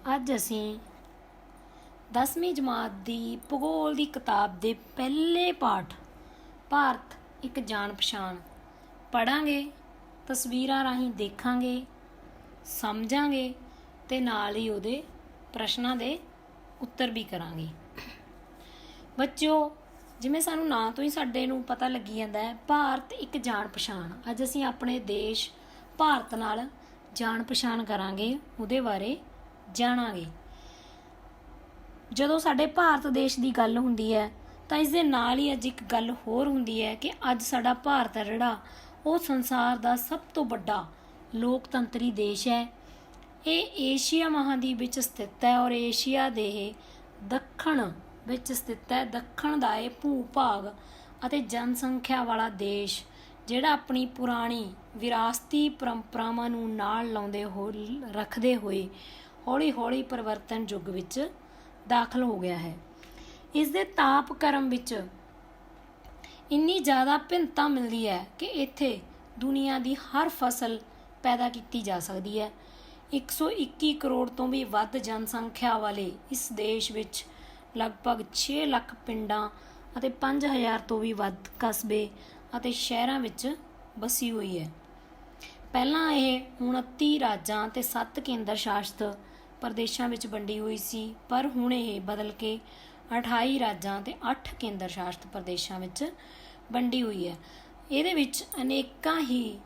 ਅੱਜ ਅਸੀਂ 10ਵੀਂ ਜਮਾਤ ਦੀ ਭੂਗੋਲ ਦੀ ਕਿਤਾਬ ਦੇ ਪਹਿਲੇ ਪਾਠ ਭਾਰਤ ਇੱਕ ਜਾਣ ਪਛਾਣ ਪੜ੍ਹਾਂਗੇ, ਤਸਵੀਰਾਂ ਰਾਹੀਂ ਦੇਖਾਂਗੇ, ਸਮਝਾਂਗੇ ਅਤੇ ਨਾਲ ਹੀ ਉਹਦੇ ਪ੍ਰਸ਼ਨਾਂ ਦੇ ਉੱਤਰ ਵੀ ਕਰਾਂਗੇ। ਬੱਚਿਓ, ਜਿਵੇਂ ਸਾਨੂੰ ਨਾਂ ਤੋਂ ਹੀ ਸਾਡੇ ਨੂੰ ਪਤਾ ਲੱਗੀ ਜਾਂਦਾ ਹੈ, ਭਾਰਤ ਇੱਕ ਜਾਣ ਪਛਾਣ। ਅੱਜ ਅਸੀਂ ਆਪਣੇ ਦੇਸ਼ ਭਾਰਤ ਨਾਲ ਜਾਣ ਪਛਾਣ ਕਰਾਂਗੇ, ਉਹਦੇ ਬਾਰੇ ਜਾਣਾਂਗੇ। ਜਦੋਂ ਸਾਡੇ ਭਾਰਤ ਦੇਸ਼ ਦੀ ਗੱਲ ਹੁੰਦੀ ਹੈ ਤਾਂ ਇਸ ਦੇ ਨਾਲ ਹੀ ਅੱਜ ਇੱਕ ਗੱਲ ਹੋਰ ਹੁੰਦੀ ਹੈ ਕਿ ਅੱਜ ਸਾਡਾ ਭਾਰਤ ਹੈ ਜਿਹੜਾ ਉਹ ਸੰਸਾਰ ਦਾ ਸਭ ਤੋਂ ਵੱਡਾ ਲੋਕਤੰਤਰੀ ਦੇਸ਼ ਹੈ। ਇਹ ਏਸ਼ੀਆ ਮਹਾਂਦੀਪ ਵਿੱਚ ਸਥਿਤ ਹੈ ਔਰ ਏਸ਼ੀਆ ਦੇ ਦੱਖਣ ਵਿੱਚ ਸਥਿਤ ਹੈ। ਦੱਖਣ ਦਾ ਇਹ ਭੂ ਭਾਗ ਅਤੇ ਜਨਸੰਖਿਆ ਵਾਲਾ ਦੇਸ਼ ਜਿਹੜਾ ਆਪਣੀ ਪੁਰਾਣੀ ਵਿਰਾਸਤੀ ਪਰੰਪਰਾਵਾਂ ਨੂੰ ਨਾਲ ਰੱਖਦੇ ਹੋਏ ਹੌਲੀ ਹੌਲੀ ਪਰਿਵਰਤਨ ਯੁੱਗ ਵਿੱਚ ਦਾਖਲ ਹੋ ਗਿਆ ਹੈ। ਇਸ ਦੇ ਤਾਪਕ੍ਰਮ ਵਿੱਚ ਇੰਨੀ ਜ਼ਿਆਦਾ ਭਿੰਨਤਾ ਮਿਲਦੀ ਹੈ ਕਿ ਇੱਥੇ ਦੁਨੀਆ ਦੀ ਹਰ ਫਸਲ ਪੈਦਾ ਕੀਤੀ ਜਾ ਸਕਦੀ ਹੈ। 121 ਕਰੋੜ ਤੋਂ ਵੀ ਵੱਧ ਜਨਸੰਖਿਆ ਵਾਲੇ ਇਸ ਦੇਸ਼ ਵਿੱਚ ਲਗਭਗ 6 ਲੱਖ ਪਿੰਡਾਂ ਅਤੇ 5000 ਤੋਂ ਵੀ ਵੱਧ ਕਸਬੇ ਅਤੇ ਸ਼ਹਿਰਾਂ ਵਿੱਚ ਵਸੀ ਹੋਈ ਹੈ। ਪਹਿਲਾਂ ਇਹ 29 ਰਾਜਾਂ ਅਤੇ 7 ਕੇਂਦਰ ਸ਼ਾਸਿਤ ਪ੍ਰਦੇਸ਼ਾਂ ਵਿੱਚ ਵੰਡੀ ਹੋਈ ਸੀ, ਪਰ ਹੁਣ ਇਹ ਬਦਲ ਕੇ 28 ਰਾਜਾਂ ਅਤੇ 8 ਕੇਂਦਰ ਸ਼ਾਸਿਤ ਪ੍ਰਦੇਸ਼ਾਂ ਵਿੱਚ ਵੰਡੀ ਹੋਈ ਹੈ। ਇਹਦੇ ਵਿੱਚ ਅਨੇਕਾਂ ਹੀ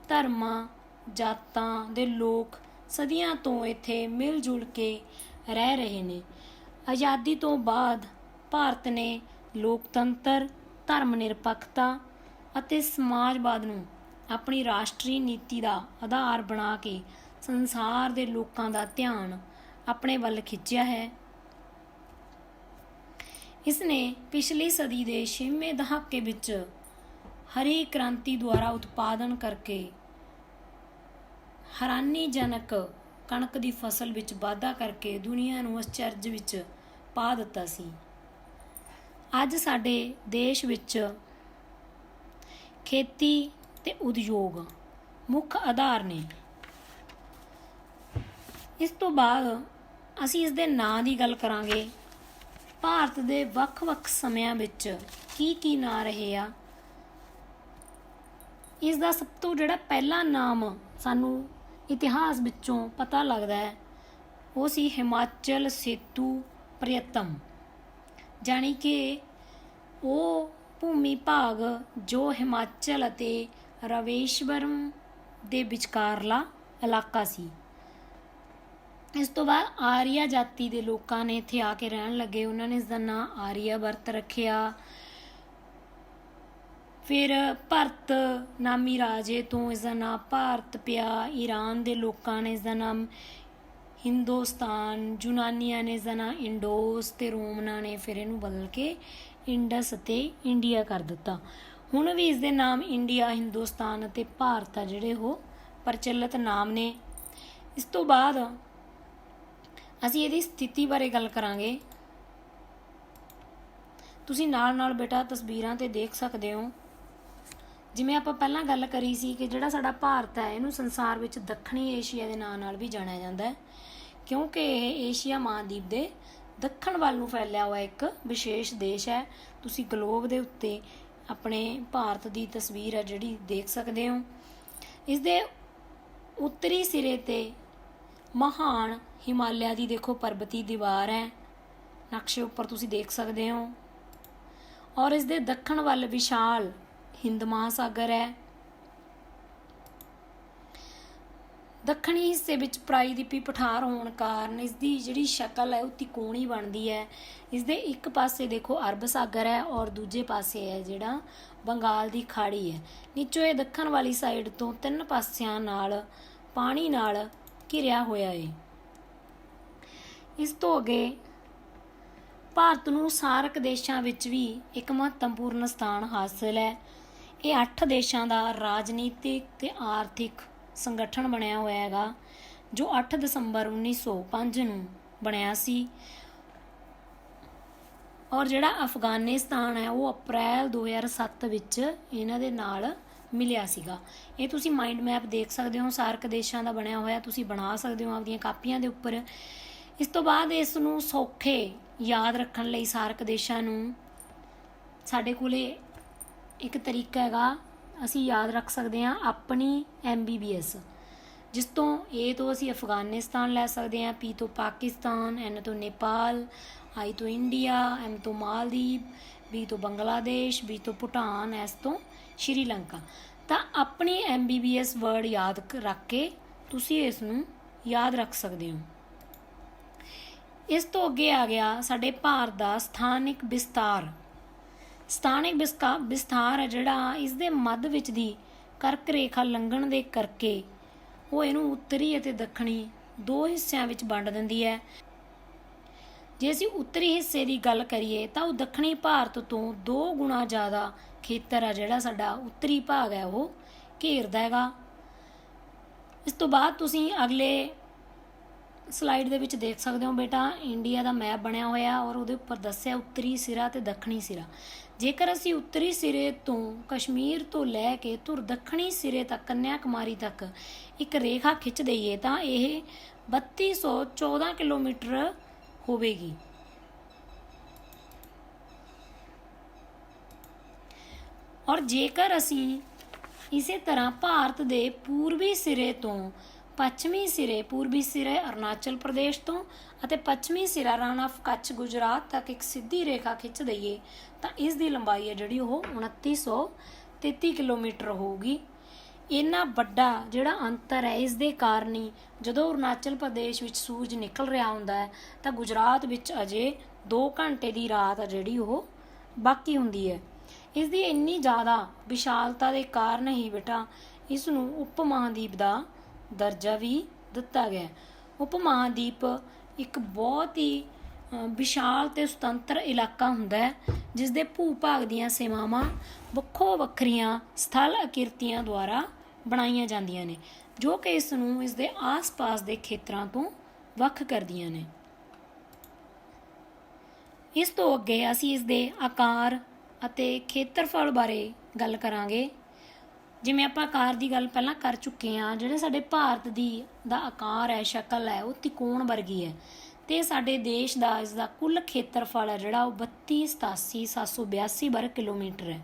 ਧਰਮਾਂ ਜਾਤਾਂ ਦੇ ਲੋਕ ਸਦੀਆਂ ਤੋਂ ਇੱਥੇ ਮਿਲ ਜੁਲ ਕੇ ਰਹਿ ਰਹੇ ਨੇ। ਆਜ਼ਾਦੀ ਤੋਂ ਬਾਅਦ ਭਾਰਤ ਨੇ ਲੋਕਤੰਤਰ, ਧਰਮ ਨਿਰਪੱਖਤਾ ਅਤੇ ਸਮਾਜਵਾਦ ਨੂੰ ਆਪਣੀ ਰਾਸ਼ਟਰੀ ਨੀਤੀ ਦਾ ਆਧਾਰ ਬਣਾ ਕੇ ਸੰਸਾਰ ਦੇ ਲੋਕਾਂ ਦਾ ਧਿਆਨ ਆਪਣੇ ਵੱਲ ਖਿੱਚਿਆ ਹੈ। ਇਸ ਨੇ ਪਿਛਲੀ ਸਦੀ ਦੇ 6ਵੇਂ ਦਹਾਕੇ ਵਿੱਚ ਹਰੀ ਕ੍ਰਾਂਤੀ ਦੁਆਰਾ ਉਤਪਾਦਨ ਕਰਕੇ ਹੈਰਾਨੀਜਨਕ ਕਣਕ ਦੀ ਫਸਲ ਵਿੱਚ ਵਾਧਾ ਕਰਕੇ ਦੁਨੀਆ ਨੂੰ ਅਚਰਜ ਵਿੱਚ ਪਾ ਦਿੱਤਾ ਸੀ। ਅੱਜ ਸਾਡੇ ਦੇਸ਼ ਵਿੱਚ ਖੇਤੀ ਅਤੇ ਉਦਯੋਗ ਮੁੱਖ ਆਧਾਰ ਨੇ। ਇਸ ਤੋਂ ਬਾਅਦ ਅਸੀਂ ਇਸ ਦੇ ਨਾਂ ਦੀ ਗੱਲ ਕਰਾਂਗੇ। ਭਾਰਤ ਦੇ ਵੱਖ-ਵੱਖ ਸਮਿਆਂ ਵਿੱਚ ਕੀ ਨਾਂ ਰਹੇ ਆ। ਇਸ ਦਾ ਸਭ ਤੋਂ ਜਿਹੜਾ ਪਹਿਲਾ ਨਾਮ ਸਾਨੂੰ ਇਤਿਹਾਸ ਵਿੱਚੋਂ ਪਤਾ ਲੱਗਦਾ ਹੈ ਉਹ ਸੀ ਹਿਮਾਚਲ ਸੇਤੂ ਪ੍ਰਯਤਮ, ਜਾਣੀ ਕਿ ਉਹ ਭੂਮੀ ਭਾਗ ਜੋ ਹਿਮਾਚਲ ਅਤੇ ਰਾਮੇਸ਼ਵਰਮ ਦੇ ਵਿਚਕਾਰਲਾ ਇਲਾਕਾ ਸੀ। ਇਸ ਤੋਂ ਬਾਅਦ ਆਰੀਆ ਜਾਤੀ ਦੇ ਲੋਕਾਂ ਨੇ ਇੱਥੇ ਆ ਕੇ ਰਹਿਣ ਲੱਗੇ। ਉਹਨਾਂ ਨੇ ਇਸ ਦਾ ਨਾਂ ਆਰੀਆਵਰਤ ਰੱਖਿਆ। ਫਿਰ ਭਰਤ ਨਾਮੀ ਰਾਜੇ ਤੋਂ ਇਸ ਦਾ ਨਾਂ ਭਾਰਤ ਪਿਆ। ਈਰਾਨ ਦੇ ਲੋਕਾਂ ਨੇ ਇਸ ਦਾ ਨਾਮ ਹਿੰਦੁਸਤਾਨ, ਯੂਨਾਨੀਆਂ ਨੇ ਇਸ ਦਾ ਨਾਂ ਇੰਡੋਸ ਅਤੇ ਰੋਮਨਾਂ ਨੇ ਫਿਰ ਇਹਨੂੰ ਬਦਲ ਕੇ ਇੰਡਸ ਅਤੇ ਇੰਡੀਆ ਕਰ ਦਿੱਤਾ। ਹੁਣ ਵੀ ਇਸ ਦੇ ਨਾਮ ਇੰਡੀਆ, ਹਿੰਦੁਸਤਾਨ ਅਤੇ ਭਾਰਤ ਆ ਜਿਹੜੇ ਉਹ ਪ੍ਰਚਲਿਤ ਨਾਮ ਨੇ। ਇਸ ਤੋਂ ਬਾਅਦ ਅਸੀਂ ਇਹਦੀ ਸਥਿਤੀ ਬਾਰੇ ਗੱਲ ਕਰਾਂਗੇ। ਤੁਸੀਂ ਨਾਲ ਬੇਟਾ ਤਸਵੀਰਾਂ 'ਤੇ ਦੇਖ ਸਕਦੇ ਹੋ। ਜਿਵੇਂ ਆਪਾਂ ਪਹਿਲਾਂ ਗੱਲ ਕਰੀ ਸੀ ਕਿ ਜਿਹੜਾ ਸਾਡਾ ਭਾਰਤ ਹੈ ਇਹਨੂੰ ਸੰਸਾਰ ਵਿੱਚ ਦੱਖਣੀ ਏਸ਼ੀਆ ਦੇ ਨਾਂ ਨਾਲ ਵੀ ਜਾਣਿਆ ਜਾਂਦਾ ਹੈ, ਕਿਉਂਕਿ ਇਹ ਏਸ਼ੀਆ ਮਹਾਂਦੀਪ ਦੇ ਦੱਖਣ ਵੱਲ ਨੂੰ ਫੈਲਿਆ ਹੋਇਆ ਇੱਕ ਵਿਸ਼ੇਸ਼ ਦੇਸ਼ ਹੈ। ਤੁਸੀਂ ਗਲੋਬ ਦੇ ਉੱਤੇ ਆਪਣੇ ਭਾਰਤ ਦੀ ਤਸਵੀਰ ਹੈ ਜਿਹੜੀ ਦੇਖ ਸਕਦੇ ਹੋ। ਇਸ ਦੇ ਉੱਤਰੀ ਸਿਰੇ 'ਤੇ ਮਹਾਨ ਹਿਮਾਲਿਆ ਦੀ ਦੇਖੋ ਪਰਬਤੀ ਦੀਵਾਰ ਹੈ, ਨਕਸ਼ੇ ਉੱਪਰ ਤੁਸੀਂ ਦੇਖ ਸਕਦੇ ਹੋ। ਔਰ ਇਸ ਦੇ ਦੱਖਣ ਵੱਲ ਵਿਸ਼ਾਲ ਹਿੰਦ ਮਹਾਸਾਗਰ ਹੈ। ਦੱਖਣੀ ਹਿੱਸੇ ਵਿੱਚ ਪ੍ਰਾਇਦੀਪੀ ਪਠਾਰ ਹੋਣ ਕਾਰਨ ਇਸ ਦੀ ਜਿਹੜੀ ਸ਼ਕਲ ਹੈ ਉਹ ਤਿਕੋਣੀ ਬਣਦੀ ਹੈ। ਇਸ ਦੇ ਇੱਕ ਪਾਸੇ ਦੇਖੋ ਅਰਬ ਸਾਗਰ ਹੈ ਔਰ ਦੂਜੇ ਪਾਸੇ ਹੈ ਜਿਹੜਾ ਬੰਗਾਲ ਦੀ ਖਾੜੀ ਹੈ। ਨੀਚੋਂ ਇਹ ਦੱਖਣ ਵਾਲੀ ਸਾਈਡ ਤੋਂ 3 ਪਾਸਿਆਂ ਨਾਲ ਪਾਣੀ ਨਾਲ ਘਿਰਿਆ ਹੋਇਆ ਹੈ। ਇਸ ਤੋਂ ਅੱਗੇ ਭਾਰਤ ਨੂੰ ਸਾਰਕ ਦੇਸ਼ਾਂ ਵਿੱਚ ਵੀ ਇੱਕ ਮਹੱਤਵਪੂਰਨ ਸਥਾਨ ਹਾਸਲ ਹੈ। ਇਹ 8 ਦੇਸ਼ਾਂ ਦਾ ਰਾਜਨੀਤਿਕ ਅਤੇ ਆਰਥਿਕ ਸੰਗਠਨ ਬਣਿਆ ਹੋਇਆ ਹੈਗਾ, ਜੋ 8 ਦਸੰਬਰ 1905 ਨੂੰ ਬਣਿਆ ਸੀ। ਔਰ ਜਿਹੜਾ ਅਫਗਾਨਿਸਤਾਨ ਹੈ ਉਹ ਅਪ੍ਰੈਲ 2007 ਵਿੱਚ ਇਹਨਾਂ ਦੇ ਨਾਲ ਮਿਲਿਆ ਸੀਗਾ। ਇਹ ਤੁਸੀਂ ਮਾਈਂਡ ਮੈਪ ਦੇਖ ਸਕਦੇ ਹੋ, ਸਾਰਕ ਦੇਸ਼ਾਂ ਦਾ ਬਣਿਆ ਹੋਇਆ, ਤੁਸੀਂ ਬਣਾ ਸਕਦੇ ਹੋ ਆਪਦੀਆਂ ਕਾਪੀਆਂ ਦੇ ਉੱਪਰ। ਇਸ ਤੋਂ ਬਾਅਦ ਇਸ ਨੂੰ ਸੌਖੇ ਯਾਦ ਰੱਖਣ ਲਈ ਸਾਰਕ ਦੇਸ਼ਾਂ ਨੂੰ ਸਾਡੇ ਕੋਲੇ ਇੱਕ ਤਰੀਕਾ ਹੈਗਾ, ਅਸੀਂ ਯਾਦ ਰੱਖ ਸਕਦੇ ਹਾਂ ਆਪਣੀ MBBS, ਜਿਸ ਤੋਂ A ਤੋਂ ਅਸੀਂ ਅਫਗਾਨਿਸਤਾਨ ਲੈ ਸਕਦੇ ਹਾਂ, P ਤੋਂ ਪਾਕਿਸਤਾਨ, N ਤੋਂ ਨੇਪਾਲ, I ਤੋਂ ਇੰਡੀਆ, M ਤੋਂ ਮਾਲਦੀਵ, B ਤੋਂ ਬੰਗਲਾਦੇਸ਼, B ਤੋਂ ਭੂਟਾਨ, S ਤੋਂ ਸ਼੍ਰੀਲੰਕਾ। ਤਾਂ ਆਪਣੀ MBBS ਵਰਡ ਯਾਦ ਰੱਖ ਕੇ ਤੁਸੀਂ ਇਸ ਨੂੰ ਯਾਦ ਰੱਖ ਸਕਦੇ ਹੋ। ਇਸ ਤੋਂ ਅੱਗੇ ਆ ਗਿਆ ਸਾਡੇ ਭਾਰਤ ਦਾ ਸਥਾਨਿਕ ਵਿਸਤਾਰ। ਸਥਾਨਿਕ ਵਿਸਥਾਰ ਹੈ ਜਿਹੜਾ, ਇਸ ਦੇ ਮੱਧ ਵਿੱਚ ਦੀ ਕਰਕ ਰੇਖਾ ਲੰਘਣ ਦੇ ਕਰਕੇ ਉਹ ਇਹਨੂੰ ਉੱਤਰੀ ਅਤੇ ਦੱਖਣੀ ਦੋ ਹਿੱਸਿਆਂ ਵਿੱਚ ਵੰਡ ਦਿੰਦੀ ਹੈ। ਜੇ ਅਸੀਂ ਉੱਤਰੀ ਹਿੱਸੇ ਦੀ ਗੱਲ ਕਰੀਏ ਤਾਂ ਉਹ ਦੱਖਣੀ ਭਾਰਤ ਤੋਂ 2 ਗੁਣਾ ਜ਼ਿਆਦਾ ਖੇਤਰ ਆ ਜਿਹੜਾ ਸਾਡਾ ਉੱਤਰੀ ਭਾਗ ਹੈ ਉਹ ਘੇਰਦਾ ਹੈਗਾ। ਇਸ ਤੋਂ ਬਾਅਦ ਤੁਸੀਂ ਅਗਲੇ ਸਲਾਈਡ ਦੇ ਵਿੱਚ ਦੇਖ ਸਕਦੇ ਹੋ ਬੇਟਾ, ਇੰਡੀਆ ਦਾ ਮੈਪ ਬਣਿਆ ਹੋਇਆ ਔਰ ਉਹਦੇ ਉੱਪਰ ਦੱਸਿਆ ਉੱਤਰੀ ਸਿਰਾ ਤੇ ਦੱਖਣੀ ਸਿਰਾ। ਜੇਕਰ ਅਸੀਂ ਉੱਤਰੀ ਸਿਰੇ ਤੋਂ ਕਸ਼ਮੀਰ ਤੋਂ ਲੈ ਕੇ ਧੁਰ ਦੱਖਣੀ ਸਿਰੇ ਤੱਕ ਕੰਨਿਆ ਕੁਮਾਰੀ ਤੱਕ ਇੱਕ ਰੇਖਾ ਖਿੱਚ ਦਈਏ ਤਾਂ ਇਹ 3214 ਕਿਲੋਮੀਟਰ ਹੋਵੇਗੀ। ਔਰ ਜੇਕਰ ਅਸੀਂ ਇਸੇ ਤਰ੍ਹਾਂ ਭਾਰਤ ਦੇ ਪੂਰਬੀ ਸਿਰੇ ਤੋਂ ਪੱਛਮੀ ਸਿਰੇ, ਪੂਰਬੀ ਸਿਰੇ ਅਰੁਣਾਚਲ ਪ੍ਰਦੇਸ਼ ਤੋਂ ਅਤੇ ਪੱਛਮੀ ਸਿਰਾ ਰਨ ਆਫ ਕੱਛ ਗੁਜਰਾਤ ਤੱਕ ਇੱਕ ਸਿੱਧੀ ਰੇਖਾ ਖਿੱਚ ਦਈਏ ਤਾਂ ਇਸ ਦੀ ਲੰਬਾਈ ਹੈ ਜਿਹੜੀ ਉਹ 2933 ਕਿਲੋਮੀਟਰ ਹੋਊਗੀ। ਇੰਨਾ ਵੱਡਾ ਜਿਹੜਾ ਅੰਤਰ ਹੈ, ਇਸ ਦੇ ਕਾਰਨ ਹੀ ਜਦੋਂ ਅਰੁਣਾਚਲ ਪ੍ਰਦੇਸ਼ ਵਿੱਚ ਸੂਰਜ ਨਿਕਲ ਰਿਹਾ ਹੁੰਦਾ ਹੈ ਤਾਂ ਗੁਜਰਾਤ ਵਿੱਚ ਅਜੇ 2 ਘੰਟੇ ਦੀ ਰਾਤ ਆ ਜਿਹੜੀ ਉਹ ਬਾਕੀ ਹੁੰਦੀ ਹੈ। ਇਸ ਦੀ ਇੰਨੀ ਜ਼ਿਆਦਾ ਵਿਸ਼ਾਲਤਾ ਦੇ ਕਾਰਨ ਹੀ ਬੇਟਾ ਇਸ ਨੂੰ ਉਪ ਮਹਾਂਦੀਪ ਦਾ ਦਰਜਾ ਵੀ ਦਿੱਤਾ ਗਿਆ। ਉਪ ਮਹਾਂਦੀਪ ਇੱਕ ਬਹੁਤ ਹੀ ਵਿਸ਼ਾਲ ਤੇ ਸੁਤੰਤਰ ਇਲਾਕਾ ਹੁੰਦਾ ਹੈ ਜਿਸ ਦੇ ਭੂ ਭਾਗ ਦੀਆਂ ਸੀਮਾਵਾਂ ਵੱਖੋ ਵੱਖਰੀਆਂ ਸਥਲ ਆਕ੍ਰਿਤੀਆਂ ਦੁਆਰਾ ਬਣਾਈਆਂ ਜਾਂਦੀਆਂ ਨੇ, ਜੋ ਕਿ ਇਸ ਨੂੰ ਇਸ ਦੇ ਆਸ-ਪਾਸ ਦੇ ਖੇਤਰਾਂ ਤੋਂ ਵੱਖ ਕਰਦੀਆਂ ਨੇ। ਇਸ ਤੋਂ ਅੱਗੇ ਅਸੀਂ ਇਸ ਦੇ ਆਕਾਰ ਅਤੇ ਖੇਤਰਫਲ ਬਾਰੇ ਗੱਲ ਕਰਾਂਗੇ। ਜਿਵੇਂ ਆਪਾਂ ਆਕਾਰ ਦੀ ਗੱਲ ਪਹਿਲਾਂ ਕਰ ਚੁੱਕੇ ਹਾਂ, ਜਿਹੜੇ ਸਾਡੇ ਭਾਰਤ ਦਾ ਆਕਾਰ ਹੈ, ਸ਼ਕਲ ਹੈ, ਉਹ ਤਿਕੋਣ ਵਰਗੀ ਹੈ ਤੇ ਸਾਡੇ ਦੇਸ਼ ਦਾ ਇਸ ਦਾ ਕੁੱਲ ਖੇਤਰਫਲ ਹੈ ਜਿਹੜਾ ਉਹ 32,87,782 ਵਰਗ ਕਿਲੋਮੀਟਰ ਹੈ,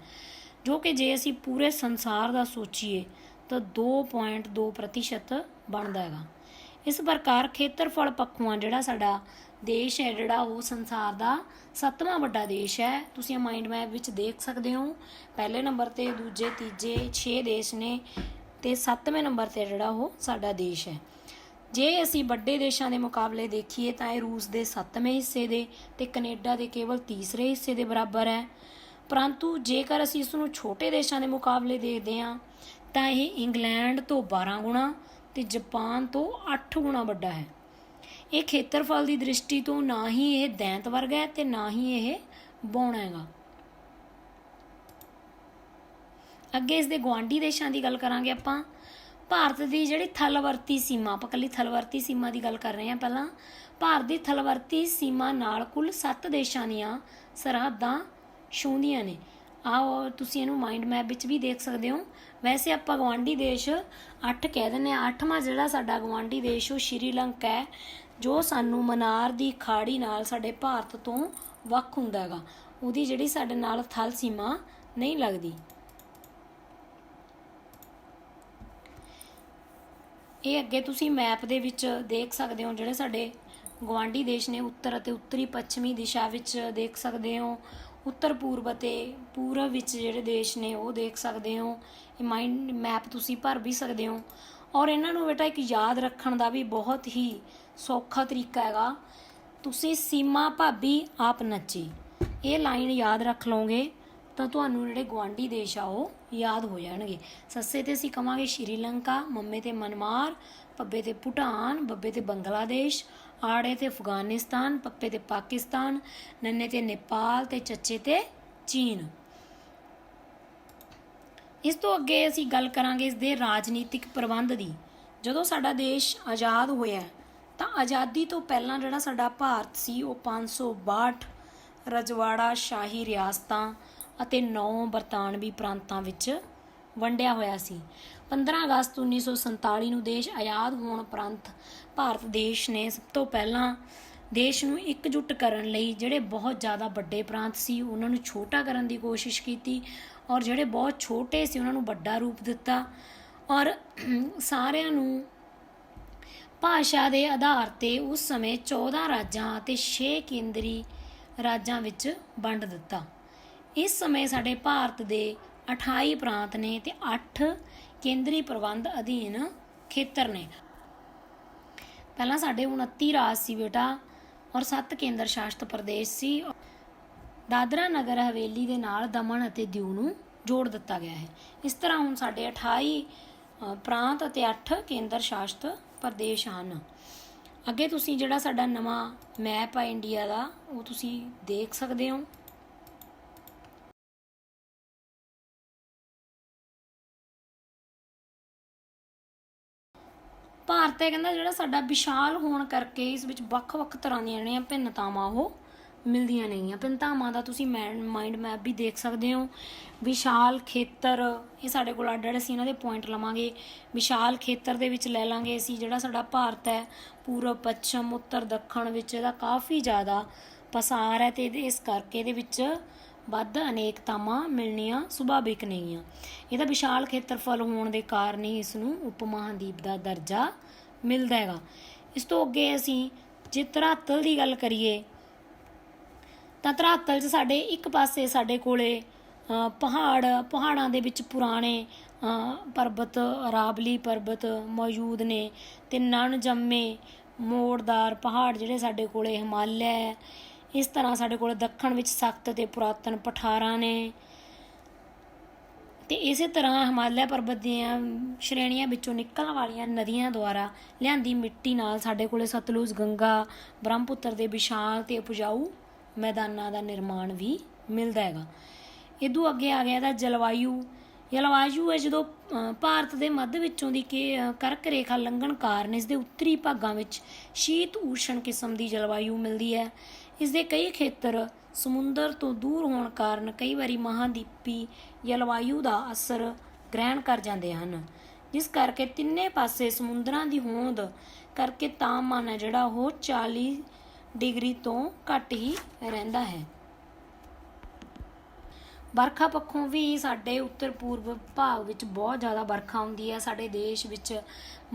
ਜੋ ਕਿ ਜੇ ਅਸੀਂ ਪੂਰੇ ਸੰਸਾਰ ਦਾ ਸੋਚੀਏ ਤਾਂ 2.2% ਬਣਦਾ ਹੈਗਾ। ਇਸ ਪ੍ਰਕਾਰ ਖੇਤਰਫਲ ਪੱਖੋਂ ਜਿਹੜਾ ਸਾਡਾ ਦੇਸ਼ ਹੈ ਜਿਹੜਾ ਉਹ ਸੰਸਾਰ ਦਾ 7ਵਾਂ ਵੱਡਾ ਦੇਸ਼ ਹੈ। ਤੁਸੀਂ ਮਾਈਂਡ ਮੈਪ ਵਿੱਚ ਦੇਖ ਸਕਦੇ ਹੋ, ਪਹਿਲੇ ਨੰਬਰ 'ਤੇ, ਦੂਜੇ, ਤੀਜੇ 6 ਦੇਸ਼ ਨੇ ਤੇ 7ਵੇਂ ਨੰਬਰ 'ਤੇ ਜਿਹੜਾ ਉਹ ਸਾਡਾ ਦੇਸ਼ ਹੈ। ਜੇ ਅਸੀਂ ਵੱਡੇ ਦੇਸ਼ਾਂ ਦੇ ਮੁਕਾਬਲੇ ਦੇਖੀਏ ਤਾਂ ਇਹ ਰੂਸ ਦੇ 7ਵੇਂ ਹਿੱਸੇ ਦੇ ਤੇ ਕੈਨੇਡਾ ਦੇ ਕੇਵਲ ਤੀਸਰੇ ਹਿੱਸੇ ਦੇ ਬਰਾਬਰ ਹੈ। ਪਰੰਤੂ ਜੇਕਰ ਅਸੀਂ ਇਸ ਨੂੰ ਛੋਟੇ ਦੇਸ਼ਾਂ ਦੇ ਮੁਕਾਬਲੇ ਦੇਖਦੇ ਹਾਂ ਤਾਂ ਇਹ ਇੰਗਲੈਂਡ ਤੋਂ 12 ਗੁਣਾ ਤੇ ਜਾਪਾਨ ਤੋਂ 8 ਗੁਣਾ ਵੱਡਾ ਹੈ। ਇਹ ਖੇਤਰਫਲ ਦੀ ਦ੍ਰਿਸ਼ਟੀ ਤੋਂ ਨਾ ਹੀ ਇਹ ਦੈਂਤ ਵਰਗ ਹੈ ਤੇ ਨਾ ਹੀ ਇਹ ਬੌਣਾ ਹੈਗਾ। ਅੱਗੇ ਇਸ ਦੇ ਗੁਆਂਢੀ ਦੇਸ਼ਾਂ ਦੀ ਗੱਲ ਕਰਾਂਗੇ ਆਪਾਂ। ਭਾਰਤ ਦੀ ਜਿਹੜੀ ਥਲਵਰਤੀ ਸੀਮਾ, ਆਪਾਂ ਇਕੱਲੀ ਥਲਵਰਤੀ ਸੀਮਾ ਦੀ ਗੱਲ ਕਰ ਰਹੇ ਹਾਂ ਪਹਿਲਾਂ। ਭਾਰਤ ਦੀ ਥਲਵਰਤੀ ਸੀਮਾ ਨਾਲ ਕੁੱਲ 7 ਦੇਸ਼ਾਂ ਦੀਆਂ ਸਰਹੱਦਾਂ ਛੂਹਦੀਆਂ ਨੇ। ਆਓ ਤੁਸੀਂ ਇਹਨੂੰ ਮਾਈਂਡ ਮੈਪ ਵਿੱਚ ਵੀ ਦੇਖ ਸਕਦੇ ਹੋ। ਵੈਸੇ ਆਪਾਂ ਗੁਆਂਢੀ ਦੇਸ਼ 8 ਕਹਿ ਦਿੰਦੇ ਹਾਂ। 8ਵਾਂ ਜਿਹੜਾ ਸਾਡਾ ਗੁਆਂਢੀ ਦੇਸ਼ ਉਹ ਸ਼੍ਰੀਲੰਕਾ ਹੈ, ਜੋ ਸਾਨੂੰ ਮਨਾਰ ਦੀ ਖਾੜੀ ਨਾਲ ਸਾਡੇ ਭਾਰਤ ਤੋਂ ਵੱਖ ਹੁੰਦਾ ਹੈਗਾ। ਉਹਦੀ ਜਿਹੜੀ ਸਾਡੇ ਨਾਲ ਥਲ ਸੀਮਾ ਨਹੀਂ ਲੱਗਦੀ। ਇਹ ਅੱਗੇ ਤੁਸੀਂ ਮੈਪ ਦੇ ਵਿੱਚ ਦੇਖ ਸਕਦੇ ਹੋ, ਜਿਹੜੇ ਸਾਡੇ ਗੁਆਂਢੀ ਦੇਸ਼ ਨੇ ਉੱਤਰ ਅਤੇ ਉੱਤਰੀ ਪੱਛਮੀ ਦਿਸ਼ਾ ਵਿੱਚ ਦੇਖ ਸਕਦੇ ਹੋ। ਉੱਤਰ ਪੂਰਬ ਅਤੇ ਪੂਰਬ ਵਿੱਚ ਜਿਹੜੇ ਦੇਸ਼ ਨੇ ਉਹ ਦੇਖ ਸਕਦੇ ਹੋ। ਇਹ ਮਾਈਂਡ ਮੈਪ ਤੁਸੀਂ ਭਰ ਵੀ ਸਕਦੇ ਹੋ। ਔਰ ਇਹਨਾਂ ਨੂੰ ਬੇਟਾ ਇੱਕ ਯਾਦ ਰੱਖਣ ਦਾ ਵੀ ਬਹੁਤ ਹੀ ਸੌਖਾ ਤਰੀਕਾ ਹੈਗਾ। ਤੁਸੀਂ ਸੀਮਾ ਭਾਬੀ ਆਪ ਨੱਚੀ, ਇਹ ਲਾਈਨ ਯਾਦ ਰੱਖ ਲਓਗੇ ਤਾਂ ਤੁਹਾਨੂੰ ਜਿਹੜੇ ਗੁਆਂਢੀ ਦੇਸ਼ ਆ ਉਹ ਯਾਦ ਹੋ ਜਾਣਗੇ। ਸੱਸੇ 'ਤੇ ਅਸੀਂ ਕਵਾਂਗੇ ਸ਼੍ਰੀਲੰਕਾ, ਮੰਮੇ 'ਤੇ ਮਨਮਾਰ, ਪੱਬੇ 'ਤੇ ਭੂਟਾਨ, ਬੱਬੇ 'ਤੇ ਬੰਗਲਾਦੇਸ਼, ਆੜੇ 'ਤੇ ਅਫਗਾਨਿਸਤਾਨ, ਪੱਪੇ 'ਤੇ ਪਾਕਿਸਤਾਨ, ਨੰਨੇ 'ਤੇ ਨੇਪਾਲ ਤੇ ਚੱਚੇ 'ਤੇ ਚੀਨ। ਇਸ ਤੋਂ ਅੱਗੇ ਅਸੀਂ ਗੱਲ ਕਰਾਂਗੇ ਇਸ ਦੇ ਰਾਜਨੀਤਿਕ ਪ੍ਰਬੰਧ ਦੀ। ਜਦੋਂ ਸਾਡਾ ਦੇਸ਼ ਆਜ਼ਾਦ ਹੋਇਆ ਤਾਂ ਆਜ਼ਾਦੀ ਤੋਂ ਪਹਿਲਾਂ ਜਿਹੜਾ ਸਾਡਾ ਭਾਰਤ ਸੀ ਉਹ 562 ਰਜਵਾੜਾ ਸ਼ਾਹੀ ਰਿਆਸਤਾਂ ਅਤੇ 9 ਬਰਤਾਨਵੀ ਪ੍ਰਾਂਤਾਂ ਵਿੱਚ ਵੰਡਿਆ ਹੋਇਆ ਸੀ। 15 ਅਗਸਤ 1947 ਨੂੰ ਦੇਸ਼ ਆਜ਼ਾਦ ਹੋਣ ਉਪਰੰਤ ਭਾਰਤ ਦੇਸ਼ ਨੇ ਸਭ ਤੋਂ ਪਹਿਲਾਂ ਦੇਸ਼ ਨੂੰ ਇਕਜੁੱਟ ਕਰਨ ਲਈ ਜਿਹੜੇ ਬਹੁਤ ਜ਼ਿਆਦਾ ਵੱਡੇ ਪ੍ਰਾਂਤ ਸੀ ਉਹਨਾਂ ਨੂੰ ਛੋਟਾ ਕਰਨ ਦੀ ਕੋਸ਼ਿਸ਼ ਕੀਤੀ, ਔਰ ਜਿਹੜੇ ਬਹੁਤ ਛੋਟੇ ਸੀ ਉਹਨਾਂ ਨੂੰ ਵੱਡਾ ਰੂਪ ਦਿੱਤਾ, ਔਰ ਸਾਰਿਆਂ ਨੂੰ ਭਾਸ਼ਾ ਦੇ ਆਧਾਰ 'ਤੇ ਉਸ ਸਮੇਂ 14 ਰਾਜਾਂ ਅਤੇ 6 ਕੇਂਦਰੀ ਰਾਜਾਂ ਵਿੱਚ ਵੰਡ ਦਿੱਤਾ। ਇਸ ਸਮੇਂ ਸਾਡੇ ਭਾਰਤ ਦੇ 28 ਪ੍ਰਾਂਤ ਨੇ ਅਤੇ 8 ਕੇਂਦਰੀ ਪ੍ਰਬੰਧ ਅਧੀਨ ਖੇਤਰ ਨੇ। ਪਹਿਲਾਂ ਸਾਡੇ 29 ਰਾਜ ਸੀ ਬੇਟਾ, ਔਰ 7 ਕੇਂਦਰ ਸ਼ਾਸਿਤ ਪ੍ਰਦੇਸ਼ ਸੀ। ਦਾਦਰਾ ਨਗਰ ਹਵੇਲੀ ਦੇ ਨਾਲ ਦਮਨ ਅਤੇ ਦਿਊ ਨੂੰ ਜੋੜ ਦਿੱਤਾ ਗਿਆ ਹੈ। ਇਸ ਤਰ੍ਹਾਂ ਹੁਣ ਸਾਡੇ 28 ਪ੍ਰਾਂਤ ਅਤੇ 8 ਕੇਂਦਰ ਸ਼ਾਸਿਤ ਪ੍ਰਦੇਸ਼ ਹਨ। ਅੱਗੇ ਤੁਸੀਂ ਜਿਹੜਾ ਸਾਡਾ ਨਵਾਂ ਮੈਪ ਆ ਇੰਡੀਆ ਦਾ ਉਹ ਤੁਸੀਂ ਦੇਖ ਸਕਦੇ ਹੋ। ਭਾਰਤ ਹੈ ਕਹਿੰਦਾ ਜਿਹੜਾ ਸਾਡਾ ਵਿਸ਼ਾਲ ਹੋਣ ਕਰਕੇ ਇਸ ਵਿੱਚ ਵੱਖ-ਵੱਖ ਤਰ੍ਹਾਂ ਦੀਆਂ ਜਿਹੜੀਆਂ ਭਿੰਨਤਾਵਾਂ ਉਹ ਮਿਲਦੀਆਂ ਨੇਗੀਆਂ। ਭਿੰਨਤਾਵਾਂ ਦਾ ਤੁਸੀਂ ਮਾਈਂਡ ਮੈਪ ਵੀ ਦੇਖ ਸਕਦੇ ਹੋ। ਵਿਸ਼ਾਲ ਖੇਤਰ, ਇਹ ਸਾਡੇ ਕੋਲ ਅੱਡ-ਅੱਡ ਅਸੀਂ ਇਹਨਾਂ ਦੇ ਪੁਆਇੰਟ ਲਵਾਂਗੇ। ਵਿਸ਼ਾਲ ਖੇਤਰ ਦੇ ਵਿੱਚ ਲੈ ਲਾਂਗੇ ਅਸੀਂ ਜਿਹੜਾ ਸਾਡਾ ਭਾਰਤ ਹੈ, ਪੂਰਬ, ਪੱਛਮ, ਉੱਤਰ, ਦੱਖਣ ਵਿੱਚ ਇਹਦਾ ਕਾਫੀ ਜ਼ਿਆਦਾ ਪਸਾਰ ਹੈ ਅਤੇ ਇਸ ਕਰਕੇ ਇਹਦੇ ਵਿੱਚ ਵੱਧ ਅਨੇਕਤਾਵਾਂ ਮਿਲਣੀਆਂ ਸੁਭਾਵਿਕ ਨੇਗੀਆਂ। ਇਹਦਾ ਵਿਸ਼ਾਲ ਖੇਤਰਫਲ ਹੋਣ ਦੇ ਕਾਰਨ ਹੀ ਇਸ ਨੂੰ ਉਪ ਮਹਾਂਦੀਪ ਦਾ ਦਰਜਾ ਮਿਲਦਾ ਹੈਗਾ। ਇਸ ਤੋਂ ਅੱਗੇ ਅਸੀਂ ਜੇ ਧਰਾਤਲ ਦੀ ਗੱਲ ਕਰੀਏ ਤਾਂ ਧਰਾਤਲ 'ਚ ਸਾਡੇ ਇੱਕ ਪਾਸੇ ਸਾਡੇ ਕੋਲੇ ਪਹਾੜਾਂ ਦੇ ਵਿੱਚ ਪੁਰਾਣੇ ਪਰਬਤ, ਅਰਾਵਲੀ ਪਰਬਤ ਮੌਜੂਦ ਨੇ ਅਤੇ ਨਣ ਜੰਮੇ ਮੋੜਦਾਰ ਪਹਾੜ ਜਿਹੜੇ ਸਾਡੇ ਕੋਲੇ ਹਿਮਾਲਿਆ ਹੈ। ਇਸ ਤਰ੍ਹਾਂ ਸਾਡੇ ਕੋਲ ਦੱਖਣ ਵਿੱਚ ਸਖਤ ਅਤੇ ਪੁਰਾਤਨ ਪਠਾਰਾਂ ਨੇ ਅਤੇ ਇਸੇ ਤਰ੍ਹਾਂ ਹਿਮਾਲਿਆ ਪਰਬਤ ਦੀਆਂ ਸ਼੍ਰੇਣੀਆਂ ਵਿੱਚੋਂ ਨਿਕਲਣ ਵਾਲੀਆਂ ਨਦੀਆਂ ਦੁਆਰਾ ਲਿਆਂਦੀ ਮਿੱਟੀ ਨਾਲ ਸਾਡੇ ਕੋਲ ਸਤਲੁਜ, ਗੰਗਾ, ਬ੍ਰਹਮਪੁੱਤਰ ਦੇ ਵਿਸ਼ਾਲ ਅਤੇ ਉਪਜਾਊ ਮੈਦਾਨਾਂ ਦਾ ਨਿਰਮਾਣ ਵੀ ਮਿਲਦਾ ਹੈਗਾ। ਇਦੋਂ ਅੱਗੇ ਆ ਗਿਆ ਇਹਦਾ ਜਲਵਾਯੂ ਹੈ ਜਦੋਂ ਭਾਰਤ ਦੇ ਮੱਧ ਵਿੱਚੋਂ ਦੀ ਕਰਕ ਰੇਖਾ ਲੰਘਣ ਕਾਰਨ ਇਸ ਦੇ ਉੱਤਰੀ ਭਾਗਾਂ ਵਿੱਚ ਸ਼ੀਤ ਊਸ਼ਣ ਕਿਸਮ ਦੀ ਜਲਵਾਯੂ ਮਿਲਦੀ ਹੈ। ਇਸ ਦੇ ਕਈ ਖੇਤਰ ਸਮੁੰਦਰ ਤੋਂ ਦੂਰ ਹੋਣ ਕਾਰਨ ਕਈ ਵਾਰੀ ਮਹਾਂਦੀਪੀ ਜਲਵਾਯੂ ਦਾ ਅਸਰ ਗ੍ਰਹਿਣ ਕਰ ਜਾਂਦੇ ਹਨ, ਜਿਸ ਕਰਕੇ ਤਿੰਨੇ ਪਾਸੇ ਸਮੁੰਦਰਾਂ ਦੀ ਹੋਂਦ ਕਰਕੇ ਤਾਪਮਾਨ ਹੈ ਜਿਹੜਾ ਉਹ 40 ਡਿਗਰੀ ਤੋਂ ਘੱਟ ਹੀ ਰਹਿੰਦਾ ਹੈ। ਵਰਖਾ ਪੱਖੋਂ ਵੀ ਸਾਡੇ ਉੱਤਰ ਪੂਰਬ ਭਾਗ ਵਿੱਚ ਬਹੁਤ ਜ਼ਿਆਦਾ ਵਰਖਾ ਹੁੰਦੀ ਹੈ। ਸਾਡੇ ਦੇਸ਼ ਵਿੱਚ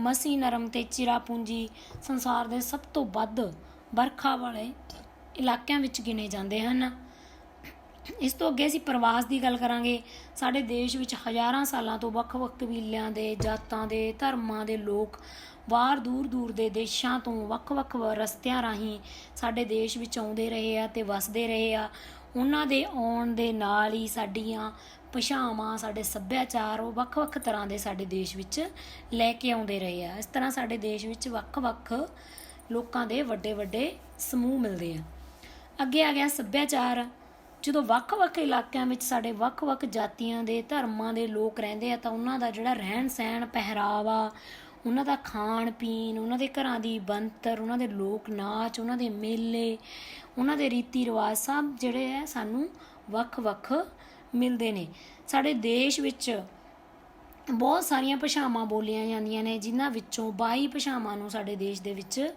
ਮਸੀਂ ਨਰਮ ਅਤੇ ਚਿਰਾਪੂੰਜੀ ਸੰਸਾਰ ਦੇ ਸਭ ਤੋਂ ਵੱਧ ਵਰਖਾ ਵਾਲੇ ਇਲਾਕਿਆਂ ਵਿੱਚ ਗਿਣੇ ਜਾਂਦੇ ਹਨ। ਇਸ ਤੋਂ ਅੱਗੇ ਅਸੀਂ ਪ੍ਰਵਾਸ ਦੀ ਗੱਲ ਕਰਾਂਗੇ। ਸਾਡੇ ਦੇਸ਼ ਵਿੱਚ ਹਜ਼ਾਰਾਂ ਸਾਲਾਂ ਤੋਂ ਵੱਖ-ਵੱਖ ਕਬੀਲਿਆਂ ਦੇ, ਜਾਤਾਂ ਦੇ, ਧਰਮਾਂ ਦੇ ਲੋਕ ਬਾਹਰ ਦੂਰ ਦੇ ਦੇਸ਼ਾਂ ਤੋਂ ਵੱਖ-ਵੱਖ ਰਸਤਿਆਂ ਰਾਹੀਂ ਸਾਡੇ ਦੇਸ਼ ਵਿੱਚ ਆਉਂਦੇ ਰਹੇ ਆ ਅਤੇ ਵਸਦੇ ਰਹੇ ਆ। ਉਹਨਾਂ ਦੇ ਆਉਣ ਦੇ ਨਾਲ ਹੀ ਸਾਡੀਆਂ ਭਾਸ਼ਾਵਾਂ, ਸਾਡੇ ਸੱਭਿਆਚਾਰ ਉਹ ਵੱਖ-ਵੱਖ ਤਰ੍ਹਾਂ ਦੇ ਸਾਡੇ ਦੇਸ਼ ਵਿੱਚ ਲੈ ਕੇ ਆਉਂਦੇ ਰਹੇ ਆ। ਇਸ ਤਰ੍ਹਾਂ ਸਾਡੇ ਦੇਸ਼ ਵਿੱਚ ਵੱਖ-ਵੱਖ ਲੋਕਾਂ ਦੇ ਵੱਡੇ ਸਮੂਹ ਮਿਲਦੇ ਆ। ਅੱਗੇ ਆ ਗਿਆ ਸੱਭਿਆਚਾਰ। ਜਦੋਂ ਵੱਖ-ਵੱਖ ਇਲਾਕਿਆਂ ਵਿੱਚ ਸਾਡੇ ਵੱਖ-ਵੱਖ ਜਾਤੀਆਂ ਦੇ, ਧਰਮਾਂ ਦੇ ਲੋਕ ਰਹਿੰਦੇ ਆ ਤਾਂ ਉਹਨਾਂ ਦਾ ਜਿਹੜਾ ਰਹਿਣ ਸਹਿਣ, ਪਹਿਰਾਵਾ, ਉਹਨਾਂ ਦਾ ਖਾਣ ਪੀਣ, ਉਹਨਾਂ ਦੇ ਘਰਾਂ ਦੀ ਬਣਤਰ, ਉਹਨਾਂ ਦੇ ਲੋਕ ਨਾਚ, ਉਹਨਾਂ ਦੇ ਮੇਲੇ, ਉਹਨਾਂ ਦੇ ਰੀਤੀ ਰਿਵਾਜ ਸਭ ਜਿਹੜੇ ਹੈ ਸਾਨੂੰ ਵੱਖ-ਵੱਖ ਮਿਲਦੇ ਨੇ। ਸਾਡੇ ਦੇਸ਼ ਵਿੱਚ ਬਹੁਤ ਸਾਰੀਆਂ ਭਾਸ਼ਾਵਾਂ ਬੋਲੀਆਂ ਜਾਂਦੀਆਂ ਨੇ, ਜਿਨ੍ਹਾਂ ਵਿੱਚੋਂ 22 ਭਾਸ਼ਾਵਾਂ ਨੂੰ ਸਾਡੇ ਦੇਸ਼ ਦੇ ਵਿੱਚ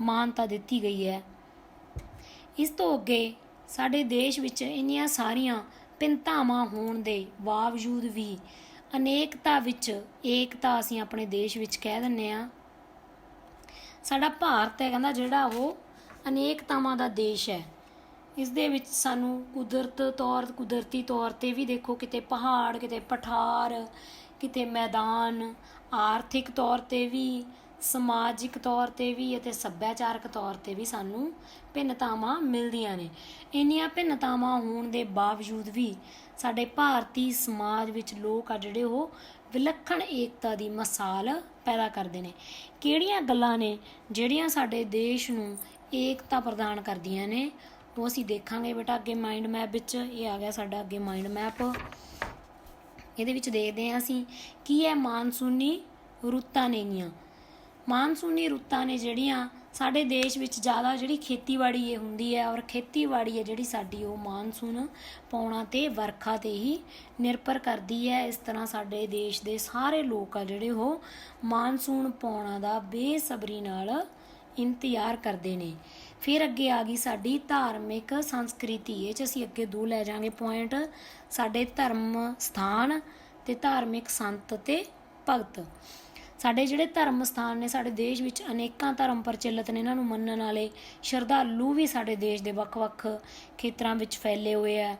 ਮਾਨਤਾ ਦਿੱਤੀ ਗਈ ਹੈ। ਇਸ ਤੋਂ ਅੱਗੇ ਸਾਡੇ ਦੇਸ਼ ਵਿੱਚ ਇੰਨੀਆਂ ਸਾਰੀਆਂ ਭਿੰਨਤਾਵਾਂ ਹੋਣ ਦੇ ਬਾਵਜੂਦ ਵੀ ਅਨੇਕਤਾ ਵਿੱਚ ਏਕਤਾ ਅਸੀਂ ਆਪਣੇ ਦੇਸ਼ ਵਿੱਚ ਕਹਿ ਦਿੰਦੇ ਹਾਂ। ਸਾਡਾ ਭਾਰਤ ਹੈ ਕਹਿੰਦਾ ਜਿਹੜਾ ਉਹ ਅਨੇਕਤਾਵਾਂ ਦਾ ਦੇਸ਼ ਹੈ। ਇਸ ਦੇ ਵਿੱਚ ਸਾਨੂੰ ਕੁਦਰਤੀ ਤੌਰ 'ਤੇ ਵੀ ਦੇਖੋ, ਕਿਤੇ ਪਹਾੜ, ਕਿਤੇ ਪਠਾਰ, ਕਿਤੇ ਮੈਦਾਨ, ਆਰਥਿਕ ਤੌਰ 'ਤੇ ਵੀ, ਸਮਾਜਿਕ ਤੌਰ 'ਤੇ ਵੀ ਅਤੇ ਸੱਭਿਆਚਾਰਕ ਤੌਰ 'ਤੇ ਵੀ ਸਾਨੂੰ ਭਿੰਨਤਾਵਾਂ ਮਿਲਦੀਆਂ ਨੇ। ਇੰਨੀਆਂ ਭਿੰਨਤਾਵਾਂ ਹੋਣ ਦੇ ਬਾਵਜੂਦ ਵੀ ਸਾਡੇ ਭਾਰਤੀ ਸਮਾਜ ਵਿੱਚ ਲੋਕ ਆ ਜਿਹੜੇ ਉਹ ਵਿਲੱਖਣ ਏਕਤਾ ਦੀ ਮਿਸਾਲ ਪੈਦਾ ਕਰਦੇ ਨੇ। ਕਿਹੜੀਆਂ ਗੱਲਾਂ ਨੇ ਜਿਹੜੀਆਂ ਸਾਡੇ ਦੇਸ਼ ਨੂੰ ਏਕਤਾ ਪ੍ਰਦਾਨ ਕਰਦੀਆਂ ਨੇ ਉਹ ਅਸੀਂ ਦੇਖਾਂਗੇ ਬੇਟਾ ਅੱਗੇ ਮਾਈਂਡ ਮੈਪ ਵਿੱਚ। ਇਹ ਆ ਗਿਆ ਸਾਡਾ ਅੱਗੇ ਮਾਈਂਡ ਮੈਪ। ਇਹਦੇ ਵਿੱਚ ਦੇਖਦੇ ਹਾਂ ਅਸੀਂ ਕੀ ਹੈ ਮਾਨਸੂਨੀ ਰੁੱਤਾਂ ਨੇਗੀਆਂ। ਮਾਨਸੂਨੀ ਰੁੱਤਾਂ ਨੇ ਜਿਹੜੀਆਂ ਸਾਡੇ ਦੇਸ਼ ਵਿੱਚ ਜ਼ਿਆਦਾ ਜਿਹੜੀ ਖੇਤੀਬਾੜੀ ਇਹ ਹੁੰਦੀ ਹੈ, ਔਰ ਖੇਤੀਬਾੜੀ ਹੈ ਜਿਹੜੀ ਸਾਡੀ ਉਹ ਮਾਨਸੂਨ ਪਾਉਣਾ ਅਤੇ ਵਰਖਾ 'ਤੇ ਹੀ ਨਿਰਭਰ ਕਰਦੀ ਹੈ। ਇਸ ਤਰ੍ਹਾਂ ਸਾਡੇ ਦੇਸ਼ ਦੇ ਸਾਰੇ ਲੋਕ ਆ ਜਿਹੜੇ ਉਹ ਮਾਨਸੂਨ ਪਾਉਣਾ ਦਾ ਬੇਸਬਰੀ ਨਾਲ ਇੰਤਜ਼ਾਰ ਕਰਦੇ ਨੇ ਫਿਰ ਅੱਗੇ ਆ ਗਈ ਸਾਡੀ ਧਾਰਮਿਕ ਸੰਸਕ੍ਰਿਤੀ। ਇਹ 'ਚ ਅਸੀਂ ਅੱਗੇ 2 ਲੈ ਜਾਾਂਗੇ ਪੁਆਇੰਟ, ਸਾਡੇ ਧਰਮ ਸਥਾਨ ਤੇ ਧਾਰਮਿਕ ਸੰਤ ਤੇ ਭਗਤ। ਸਾਡੇ ਜਿਹੜੇ ਧਰਮ ਸਥਾਨ ਨੇ, ਸਾਡੇ ਦੇਸ਼ ਵਿੱਚ ਅਨੇਕਾਂ ਧਰਮ ਪ੍ਰਚਲਿਤ ਨੇ, ਇਹਨਾਂ ਨੂੰ ਮੰਨਣ ਵਾਲੇ ਸ਼ਰਧਾਲੂ ਵੀ ਸਾਡੇ ਦੇਸ਼ ਦੇ ਵੱਖ-ਵੱਖ ਖੇਤਰਾਂ ਵਿੱਚ ਫੈਲੇ ਹੋਏ ਆ।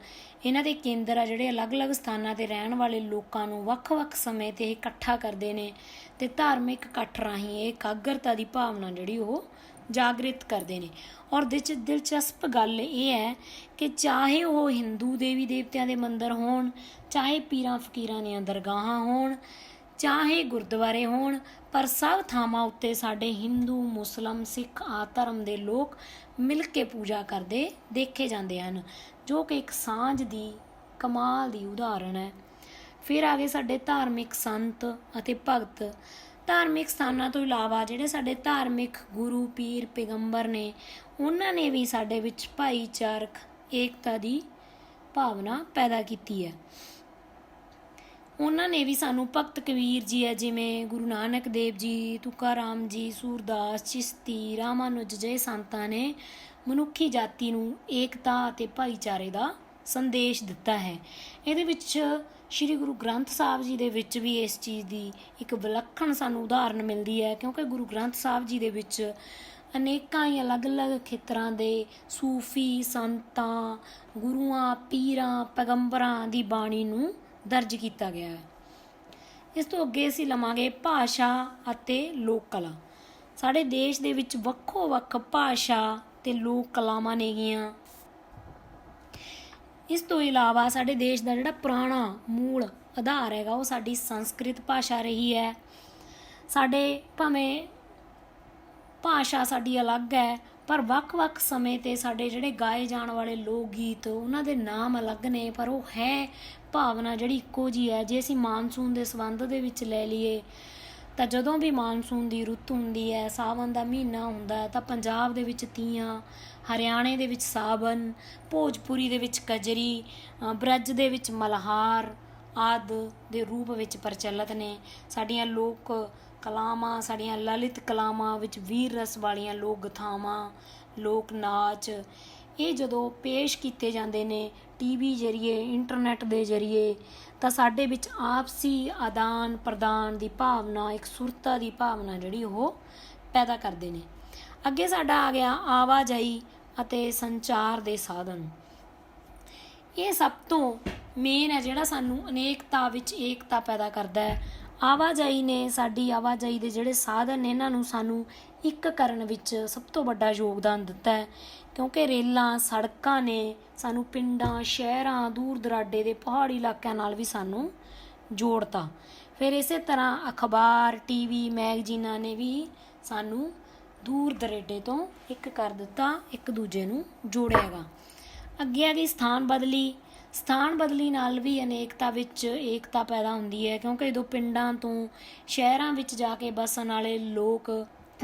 ਇਹਨਾਂ ਦੇ ਕੇਂਦਰ ਆ ਜਿਹੜੇ ਅਲੱਗ-ਅਲੱਗ ਸਥਾਨਾਂ 'ਤੇ ਰਹਿਣ ਵਾਲੇ ਲੋਕਾਂ ਨੂੰ ਵੱਖ-ਵੱਖ ਸਮੇਂ 'ਤੇ ਇਕੱਠਾ ਕਰਦੇ ਨੇ ਅਤੇ ਧਾਰਮਿਕ ਇਕੱਠ ਰਾਹੀਂ ਇਹ ਇਕਾਗਰਤਾ ਦੀ ਭਾਵਨਾ ਜਿਹੜੀ ਉਹ ਜਾਗਰਿਤ ਕਰਦੇ ਨੇ। ਔਰ ਦਿਲਚਸਪ ਗੱਲ ਇਹ ਹੈ ਕਿ ਚਾਹੇ ਉਹ ਹਿੰਦੂ ਦੇਵੀ ਦੇਵਤਿਆਂ ਦੇ ਮੰਦਰ ਹੋਣ, ਚਾਹੇ ਪੀਰਾਂ ਫਕੀਰਾਂ ਦੀਆਂ ਦਰਗਾਹਾਂ ਹੋਣ, ਚਾਹੇ ਗੁਰਦੁਆਰੇ ਹੋਣ, ਪਰ ਸਭ ਥਾਵਾਂ ਉੱਤੇ ਸਾਡੇ ਹਿੰਦੂ, ਮੁਸਲਿਮ, ਸਿੱਖ ਆਦਿ ਧਰਮ ਦੇ ਲੋਕ ਮਿਲ ਕੇ ਪੂਜਾ ਕਰਦੇ ਦੇਖੇ ਜਾਂਦੇ ਹਨ, ਜੋ ਕਿ ਇੱਕ ਸਾਂਝ ਦੀ ਕਮਾਲ ਦੀ ਉਦਾਹਰਣ ਹੈ। ਫਿਰ ਆ ਗਏ ਸਾਡੇ ਧਾਰਮਿਕ ਸੰਤ ਅਤੇ ਭਗਤ। ਧਾਰਮਿਕ ਸਥਾਨਾਂ ਤੋਂ ਇਲਾਵਾ ਜਿਹੜੇ ਸਾਡੇ ਧਾਰਮਿਕ ਗੁਰੂ, ਪੀਰ, ਪੈਗੰਬਰ ਨੇ, ਉਹਨਾਂ ਨੇ ਵੀ ਸਾਡੇ ਵਿੱਚ ਭਾਈਚਾਰਕ ਏਕਤਾ ਦੀ ਭਾਵਨਾ ਪੈਦਾ ਕੀਤੀ ਹੈ। ਉਹਨਾਂ ਨੇ ਵੀ ਸਾਨੂੰ ਭਗਤ ਕਬੀਰ ਜੀ ਹੈ, ਜਿਵੇਂ ਗੁਰੂ ਨਾਨਕ ਦੇਵ ਜੀ, ਤੁਕਾ ਰਾਮ ਜੀ, ਸੂਰਦਾਸ, ਚਿਸ਼ਤੀ, ਰਾਮਾਨੁਜ ਜਿਹੇ ਸੰਤਾਂ ਨੇ ਮਨੁੱਖੀ ਜਾਤੀ ਨੂੰ ਏਕਤਾ ਅਤੇ ਭਾਈਚਾਰੇ ਦਾ ਸੰਦੇਸ਼ ਦਿੱਤਾ ਹੈ। ਇਹਦੇ ਵਿੱਚ ਸ਼੍ਰੀ ਗੁਰੂ ਗ੍ਰੰਥ ਸਾਹਿਬ ਜੀ ਦੇ ਵਿੱਚ ਵੀ ਇਸ ਚੀਜ਼ ਦੀ ਇੱਕ ਵਿਲੱਖਣ ਸਾਨੂੰ ਉਦਾਹਰਨ ਮਿਲਦੀ ਹੈ, ਕਿਉਂਕਿ ਗੁਰੂ ਗ੍ਰੰਥ ਸਾਹਿਬ ਜੀ ਦੇ ਵਿੱਚ ਅਨੇਕਾਂ ਹੀ ਅਲੱਗ-ਅਲੱਗ ਖੇਤਰਾਂ ਦੇ ਸੂਫੀ ਸੰਤਾਂ, ਗੁਰੂਆਂ, ਪੀਰਾਂ, ਪੈਗੰਬਰਾਂ ਦੀ ਬਾਣੀ ਨੂੰ ਦਰਜ ਕੀਤਾ ਗਿਆ ਹੈ। ਇਸ ਤੋਂ ਅੱਗੇ ਅਸੀਂ ਲਵਾਂਗੇ ਭਾਸ਼ਾ ਅਤੇ ਲੋਕ ਕਲਾ। ਸਾਡੇ ਦੇਸ਼ ਦੇ ਵਿੱਚ ਵੱਖੋ ਵੱਖ ਭਾਸ਼ਾ ਅਤੇ ਲੋਕ ਕਲਾਵਾਂ ਨੇਗੀਆਂ। ਇਸ ਤੋਂ ਇਲਾਵਾ ਸਾਡੇ ਦੇਸ਼ ਦਾ ਜਿਹੜਾ ਪੁਰਾਣਾ ਮੂਲ ਆਧਾਰ ਹੈਗਾ ਉਹ ਸਾਡੀ ਸੰਸਕ੍ਰਿਤ ਭਾਸ਼ਾ ਰਹੀ ਹੈ। ਸਾਡੇ ਭਾਵੇਂ ਭਾਸ਼ਾ ਸਾਡੀ ਅਲੱਗ ਹੈ, ਪਰ ਵੱਖ-ਵੱਖ ਸਮੇਂ 'ਤੇ ਸਾਡੇ ਜਿਹੜੇ ਗਾਏ ਜਾਣ ਵਾਲੇ ਲੋਕ ਗੀਤ, ਉਹਨਾਂ ਦੇ ਨਾਮ ਅਲੱਗ ਨੇ, ਪਰ ਉਹ ਹੈ ਭਾਵਨਾ ਜਿਹੜੀ ਇੱਕੋ ਜਿਹੀ ਹੈ। ਜੇ ਅਸੀਂ ਮਾਨਸੂਨ ਦੇ ਸੰਬੰਧ ਦੇ ਵਿੱਚ ਲੈ ਲਈਏ ਤਾਂ ਜਦੋਂ ਵੀ ਮਾਨਸੂਨ ਦੀ ਰੁੱਤ ਹੁੰਦੀ ਹੈ, ਸਾਵਣ ਦਾ ਮਹੀਨਾ ਹੁੰਦਾ, ਤਾਂ ਪੰਜਾਬ ਦੇ ਵਿੱਚ ਤੀਆਂ, ਹਰਿਆਣੇ ਦੇ ਵਿੱਚ ਸਾਵਨ, ਭੋਜਪੁਰੀ ਦੇ ਵਿੱਚ ਕਜਰੀ, ਬ੍ਰਜ ਦੇ ਵਿੱਚ ਮਲਹਾਰ ਆਦਿ ਦੇ ਰੂਪ ਵਿੱਚ ਪ੍ਰਚਲਿਤ ਨੇ। ਸਾਡੀਆਂ ਲੋਕ ਕਲਾਵਾਂ, ਸਾਡੀਆਂ ਲਲਿਤ ਕਲਾਵਾਂ ਵਿੱਚ ਵੀਰ ਰਸ ਵਾਲੀਆਂ ਲੋਕ ਗਾਥਾਵਾਂ, ਲੋਕ ਨਾਚ, ਇਹ ਜਦੋਂ ਪੇਸ਼ ਕੀਤੇ ਜਾਂਦੇ ਨੇ ਟੀਵੀ ਜ਼ਰੀਏ, ਇੰਟਰਨੈਟ ਦੇ ਜ਼ਰੀਏ, ਤਾਂ ਸਾਡੇ ਵਿੱਚ ਆਪਸੀ ਆਦਾਨ ਪ੍ਰਦਾਨ ਦੀ ਭਾਵਨਾ, ਇੱਕ ਸੁਰਤਾ ਦੀ ਭਾਵਨਾ ਜਿਹੜੀ ਉਹ ਪੈਦਾ ਕਰਦੇ ਨੇ। ਅੱਗੇ ਸਾਡਾ ਆ ਗਿਆ ਆਵਾਜਾਈ ਅਤੇ ਸੰਚਾਰ ਦੇ ਸਾਧਨ। ਇਹ ਸਭ ਤੋਂ ਮੇਨ ਹੈ ਜਿਹੜਾ ਸਾਨੂੰ ਅਨੇਕਤਾ ਵਿੱਚ ਏਕਤਾ ਪੈਦਾ ਕਰਦਾ ਹੈ। ਆਵਾਜਾਈ ਨੇ, ਸਾਡੀ ਆਵਾਜਾਈ ਦੇ ਜਿਹੜੇ ਸਾਧਨ ਨੇ, ਇਹਨਾਂ ਨੂੰ ਸਾਨੂੰ ਇੱਕ ਕਰਨ ਵਿੱਚ ਸਭ ਤੋਂ ਵੱਡਾ ਯੋਗਦਾਨ ਦਿੱਤਾ ਹੈ, ਕਿਉਂਕਿ ਰੇਲਾਂ, ਸੜਕਾਂ ਨੇ ਸਾਨੂੰ ਪਿੰਡਾਂ, ਸ਼ਹਿਰਾਂ, ਦੂਰ ਦੁਰਾਡੇ ਦੇ ਪਹਾੜੀ ਇਲਾਕਿਆਂ ਨਾਲ ਵੀ ਸਾਨੂੰ ਜੋੜਤਾ। ਫਿਰ ਇਸੇ ਤਰ੍ਹਾਂ ਅਖਬਾਰ, ਟੀਵੀ, ਮੈਗਜ਼ੀਨਾਂ ਨੇ ਵੀ ਸਾਨੂੰ ਦੂਰ ਦਰੇਡੇ ਤੋਂ ਇੱਕ ਕਰ ਦਿੱਤਾ, ਇੱਕ ਦੂਜੇ ਨੂੰ ਜੋੜਿਆ ਗਾ। ਅੱਗੇ ਆ ਗਈ ਸਥਾਨ ਬਦਲੀ। ਸਥਾਨ ਬਦਲੀ ਨਾਲ ਵੀ ਅਨੇਕਤਾ ਵਿੱਚ ਏਕਤਾ ਪੈਦਾ ਹੁੰਦੀ ਹੈ, ਕਿਉਂਕਿ ਜਦੋਂ ਪਿੰਡਾਂ ਤੋਂ ਸ਼ਹਿਰਾਂ ਵਿੱਚ ਜਾ ਕੇ ਵਸਣ ਵਾਲੇ ਲੋਕ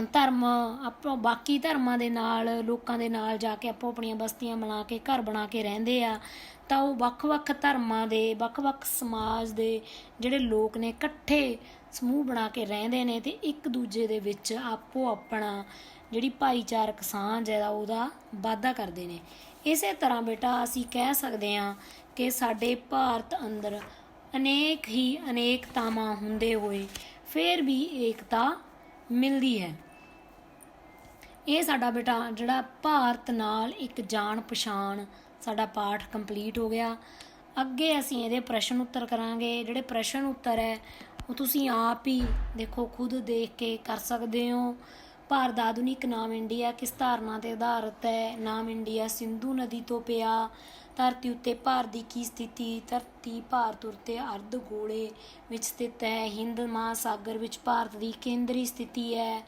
ਧਰਮ ਆਪੋ ਬਾਕੀ ਧਰਮਾਂ ਦੇ ਨਾਲ, ਲੋਕਾਂ ਦੇ ਨਾਲ ਜਾ ਕੇ ਆਪੋ ਆਪਣੀਆਂ ਬਸਤੀਆਂ ਬਣਾ ਕੇ, ਘਰ ਬਣਾ ਕੇ ਰਹਿੰਦੇ ਆ, ਤਾਂ ਉਹ ਵੱਖ-ਵੱਖ ਧਰਮਾਂ ਦੇ, ਵੱਖ-ਵੱਖ ਸਮਾਜ ਦੇ ਜਿਹੜੇ ਲੋਕ ਨੇ ਇਕੱਠੇ ਸਮੂਹ ਬਣਾ ਕੇ ਰਹਿੰਦੇ ਨੇ ਅਤੇ ਇੱਕ ਦੂਜੇ ਦੇ ਵਿੱਚ ਆਪੋ ਆਪਣਾ ਜਿਹੜੀ ਭਾਈਚਾਰਕ ਸਾਂਝ ਹੈ ਉਹਦਾ ਵਾਧਾ ਕਰਦੇ ਨੇ। ਇਸੇ ਤਰ੍ਹਾਂ ਬੇਟਾ ਅਸੀਂ ਕਹਿ ਸਕਦੇ ਹਾਂ ਕਿ ਸਾਡੇ ਭਾਰਤ ਅੰਦਰ ਅਨੇਕ ਹੀ ਅਨੇਕਤਾਵਾਂ ਹੁੰਦੇ ਹੋਏ ਫਿਰ ਵੀ ਏਕਤਾ ਮਿਲਦੀ ਹੈ। ਇਹ ਸਾਡਾ ਬੇਟਾ ਜਿਹੜਾ ਭਾਰਤ ਨਾਲ ਇੱਕ ਜਾਣ ਪਛਾਣ ਸਾਡਾ ਪਾਠ ਕੰਪਲੀਟ ਹੋ ਗਿਆ। ਅੱਗੇ ਅਸੀਂ ਇਹਦੇ ਪ੍ਰਸ਼ਨ ਉੱਤਰ ਕਰਾਂਗੇ। ਜਿਹੜੇ ਪ੍ਰਸ਼ਨ ਉੱਤਰ ਹੈ ਉਹ ਤੁਸੀਂ ਆਪ ਹੀ ਦੇਖੋ, ਖੁਦ ਦੇਖ ਕੇ ਕਰ ਸਕਦੇ ਹੋ। ਭਾਰਤ ਦਾ ਆਧੁਨਿਕ ਨਾਮ ਇੰਡੀਆ ਕਿਸ ਧਾਰਨਾ 'ਤੇ ਆਧਾਰਿਤ ਹੈ? ਨਾਮ ਇੰਡੀਆ ਸਿੰਧੂ ਨਦੀ ਤੋਂ ਪਿਆ। ਧਰਤੀ ਉੱਤੇ ਭਾਰਤ ਦੀ ਕੀ ਸਥਿਤੀ? ਧਰਤੀ ਭਾਰਤ ਉੱਤੇ ਅਰਧ ਗੋਲੇ ਵਿੱਚ ਸਥਿਤ ਹੈ। ਹਿੰਦ ਮਹਾਸਾਗਰ ਵਿੱਚ ਭਾਰਤ ਦੀ ਕੇਂਦਰੀ ਸਥਿਤੀ ਹੈ।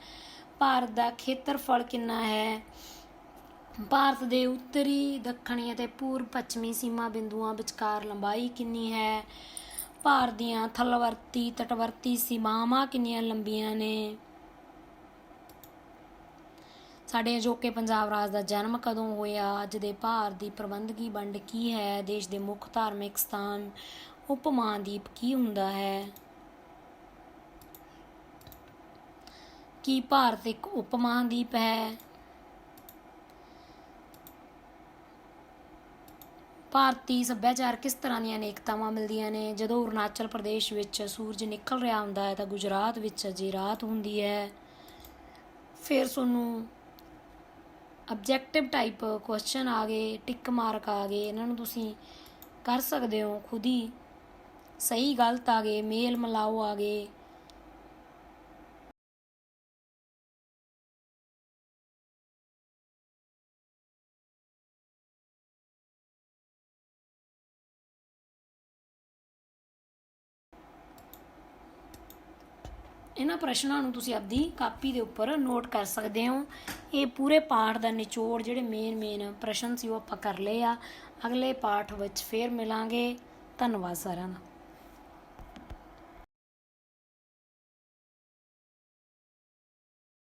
ਭਾਰਤ ਦਾ ਖੇਤਰਫਲ ਕਿੰਨਾ ਹੈ? ਭਾਰਤ ਦੇ ਉੱਤਰੀ, ਦੱਖਣੀ ਅਤੇ ਪੂਰਬ ਪੱਛਮੀ ਸੀਮਾ ਬਿੰਦੂਆਂ ਵਿਚਕਾਰ ਲੰਬਾਈ ਕਿੰਨੀ ਹੈ? ਭਾਰਤ ਦੀਆਂ ਥਲਵਰਤੀ, ਤਟਵਰਤੀ ਸੀਮਾਵਾਂ ਕਿੰਨੀਆਂ ਲੰਬੀਆਂ ਨੇ? ਸਾਡੇ ਅਜੋਕੇ ਪੰਜਾਬ ਰਾਜ ਦਾ ਜਨਮ ਕਦੋਂ ਹੋਇਆ? ਅੱਜ ਦੇ ਭਾਰਤ ਦੀ ਪ੍ਰਬੰਧਕੀ ਵੰਡ ਕੀ ਹੈ? ਦੇਸ਼ ਦੇ ਮੁੱਖ ਧਾਰਮਿਕ ਸਥਾਨ? ਉਪ ਮਹਾਂਦੀਪ ਕੀ ਹੁੰਦਾ ਹੈ? ਕੀ ਭਾਰਤ ਇੱਕ ਉਪ ਮਹਾਂਦੀਪ ਹੈ? ਭਾਰਤੀ ਸੱਭਿਆਚਾਰ ਕਿਸ ਤਰ੍ਹਾਂ ਦੀਆਂ ਅਨੇਕਤਾਵਾਂ ਮਿਲਦੀਆਂ ਨੇ। ਜਦੋਂ ਅਰੁਣਾਚਲ ਪ੍ਰਦੇਸ਼ ਵਿੱਚ ਸੂਰਜ ਨਿਕਲ ਰਿਹਾ ਹੁੰਦਾ ਹੈ ਤਾਂ ਗੁਜਰਾਤ ਵਿੱਚ ਅਜੇ ਰਾਤ ਹੁੰਦੀ ਹੈ। ਫਿਰ ਤੁਹਾਨੂੰ ਆਬਜੈਕਟਿਵ ਟਾਈਪ ਕੁਐਸਚਨ ਆ ਗਏ, ਟਿਕ ਮਾਰਕ ਆ ਗਏ, ਇਹਨਾਂ ਨੂੰ ਤੁਸੀਂ ਕਰ ਸਕਦੇ ਹੋ ਖੁਦ ਹੀ। ਸਹੀ ਗਲਤ ਆ ਗਏ, ਮੇਲ ਮਿਲਾਓ ਆ ਗਏ। ਇਹਨਾਂ ਪ੍ਰਸ਼ਨਾਂ ਨੂੰ ਤੁਸੀਂ ਆਪਦੀ ਕਾਪੀ ਦੇ ਉੱਪਰ ਨੋਟ ਕਰ ਸਕਦੇ ਹੋ। ਇਹ ਪੂਰੇ ਪਾਠ ਦਾ ਨਿਚੋੜ ਜਿਹੜੇ ਮੇਨ ਪ੍ਰਸ਼ਨ ਸੀ ਉਹ ਆਪਾਂ ਕਰ ਲਏ ਆ। ਅਗਲੇ ਪਾਠ ਵਿੱਚ ਫੇਰ ਮਿਲਾਂਗੇ। ਧੰਨਵਾਦ ਸਾਰਿਆਂ ਦਾ।